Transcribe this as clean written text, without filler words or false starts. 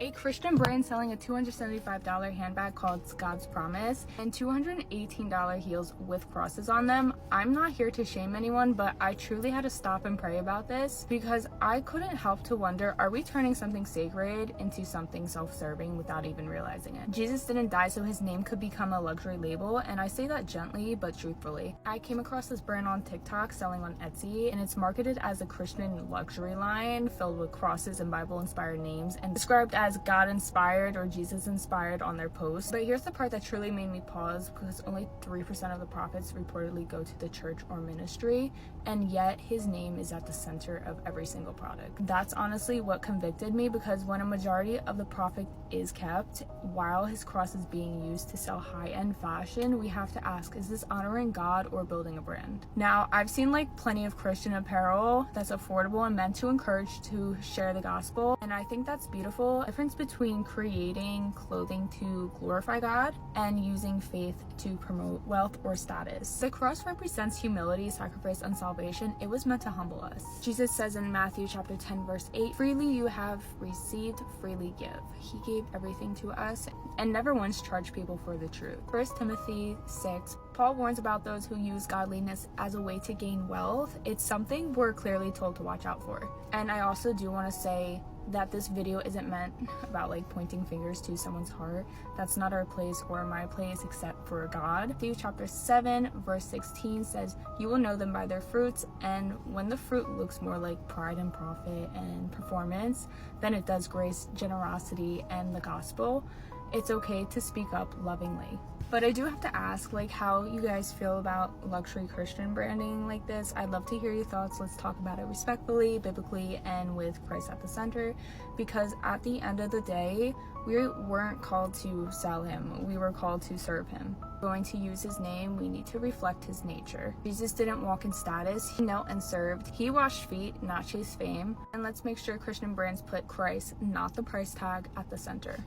A Christian brand selling a $275 handbag called God's Promise and $218 heels with crosses on them. I'm not here to shame anyone, but I truly had to stop and pray about this because I couldn't help to wonder, are we turning something sacred into something self-serving without even realizing it? Jesus didn't die so his name could become a luxury label, and I say that gently but truthfully. I came across this brand on TikTok selling on Etsy, and it's marketed as a Christian luxury line filled with crosses and Bible-inspired names and described as God-inspired or Jesus-inspired on their posts. But here's the part that truly made me pause, because only 3% of the profits reportedly go to the church or ministry, and yet his name is at the center of every single product. That's honestly what convicted me, because when a majority of the profit is kept while his cross is being used to sell high-end fashion, we have to ask, is this honoring God or building a brand? Now, I've seen like plenty of Christian apparel that's affordable and meant to encourage to share the gospel, and I think that's beautiful. The difference between creating clothing to glorify God and using faith to promote wealth or status. The cross represents humility, sacrifice, and salvation. It was meant to humble us. Jesus says in Matthew chapter 10 verse 8, freely you have received, freely give. He gave everything to us and never once charged people for the truth. 1 Timothy 6, Paul warns about those who use godliness as a way to gain wealth. It's something we're clearly told to watch out for. And I also do want to say that this video isn't meant about like pointing fingers to someone's heart. That's not our place or my place except for God. Matthew chapter 7 verse 16 says, you will know them by their fruits, and when the fruit looks more like pride and profit and performance than it does grace, generosity, and the gospel, it's okay to speak up lovingly. But I do have to ask, like, how you guys feel about luxury Christian branding like this. I'd love to hear your thoughts. Let's talk about it respectfully, biblically, and with Christ at the center, because at the end of the day, we weren't called to sell him. We were called to serve him. Going to use his name, we need to reflect his nature. Jesus didn't walk in status. He knelt and served. He washed feet, not chased fame. And let's make sure Christian brands put Christ, not the price tag, at the center.